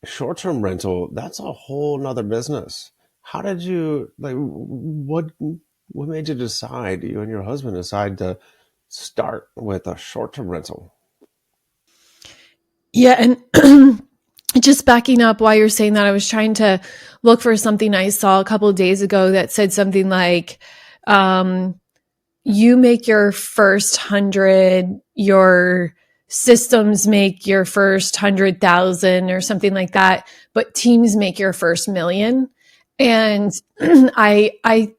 short-term rental, that's a whole nother business. How did you like what made you decide, you and your husband decide to start with a short-term rental? Yeah. And just backing up while you're saying that, I was trying to look for something I saw a couple of days ago that said something like, um, you make your first 100, your systems make your first 100,000 or something like that, but teams make your first million. And I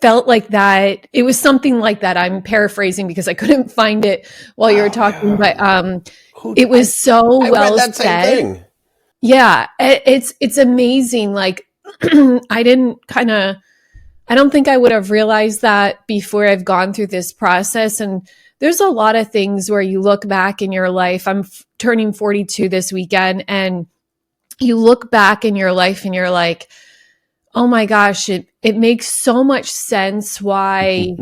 felt like that it was something like that. I'm paraphrasing because I couldn't find it while you were Wow, talking, yeah. but Who it was so I read well that same said. thing. Yeah, it's amazing. Like I didn't kind of I don't think I would have realized that before I've gone through this process. And there's a lot of things where you look back in your life. I'm turning 42 this weekend, and you look back in your life and you're like, oh my gosh, it makes so much sense why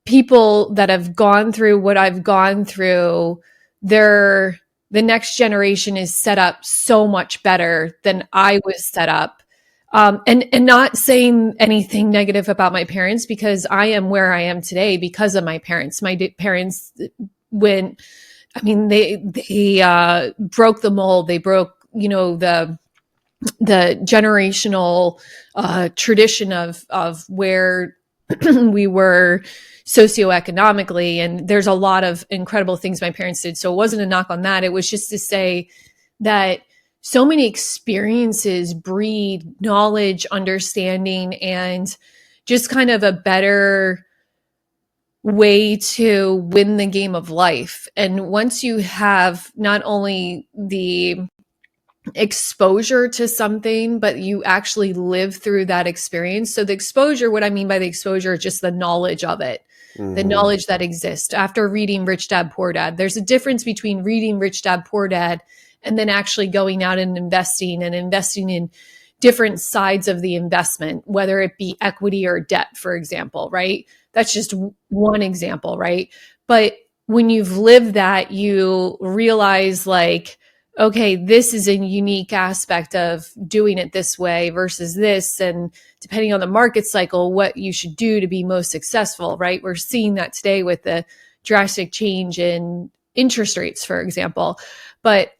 people that have gone through what I've gone through, they're the next generation is set up so much better than I was set up. And not saying anything negative about my parents, because I am where I am today because of my parents. My parents went, I mean, they broke the mold. They broke, the generational tradition of where we were socioeconomically. And there's a lot of incredible things my parents did. So it wasn't a knock on that. It was just to say that so many experiences breed knowledge, understanding, and just kind of a better way to win the game of life. And once you have not only the exposure to something, but you actually live through that experience. So the exposure, what I mean by the exposure is just the knowledge of it, the Hmm. knowledge that exists after reading Rich Dad Poor Dad. There's a difference between reading Rich Dad Poor Dad and then actually going out and investing in different sides of the investment, whether it be equity or debt, for example, right? That's just one example, right? But when you've lived that, you realize like, okay, this is a unique aspect of doing it this way versus this. And depending on the market cycle, what you should do to be most successful, right? We're seeing that today with the drastic change in interest rates, for example. But,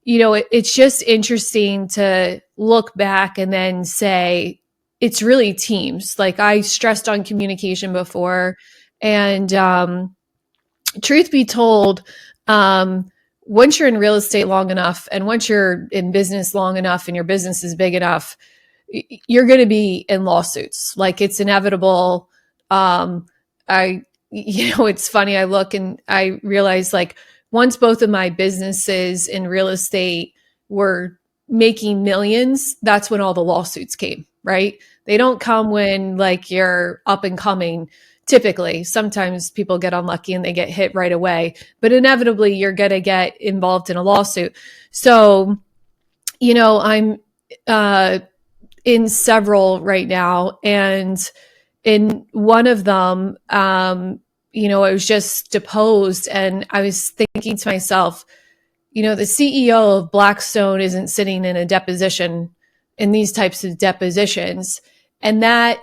it's just interesting to look back and then say, it's really teams. Like I stressed on communication before. And truth be told, once you're in real estate long enough and once you're in business long enough and your business is big enough, you're going to be in lawsuits. Like it's inevitable. It's funny. I look and I realize like once both of my businesses in real estate were making millions, that's when all the lawsuits came, right? They don't come when like you're up and coming. Typically, sometimes people get unlucky and they get hit right away, but inevitably you're going to get involved in a lawsuit. So, I'm in several right now. And in one of them, I was just deposed and I was thinking to myself, the CEO of Blackstone isn't sitting in a deposition in these types of depositions. And that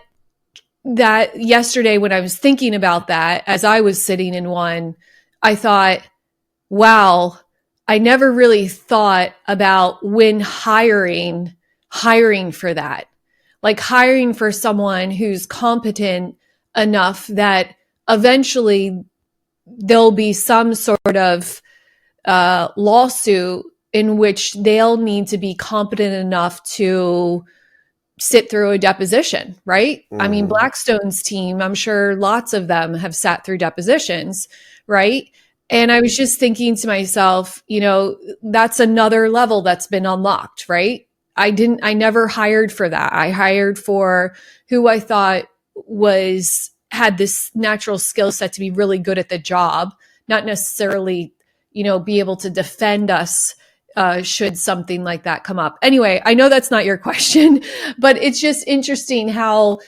yesterday when I was thinking about that, as I was sitting in one, I thought, wow, I never really thought about when hiring for that, like hiring for someone who's competent enough that eventually there'll be some sort of lawsuit in which they'll need to be competent enough to sit through a deposition, right? I mean, Hmm. Blackstone's team, I'm sure lots of them have sat through depositions, right? And I was just thinking to myself, that's another level that's been unlocked, right? I never hired for that. I hired for who I thought had this natural skill set to be really good at the job, not necessarily, be able to defend us should something like that come up. Anyway, I know that's not your question, but it's just interesting how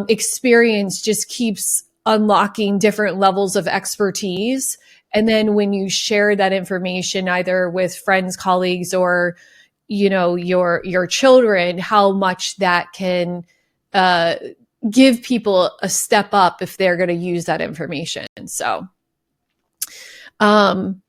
experience just keeps unlocking different levels of expertise. And then when you share that information either with friends, colleagues, or your children, how much that can give people a step up if they're going to use that information. So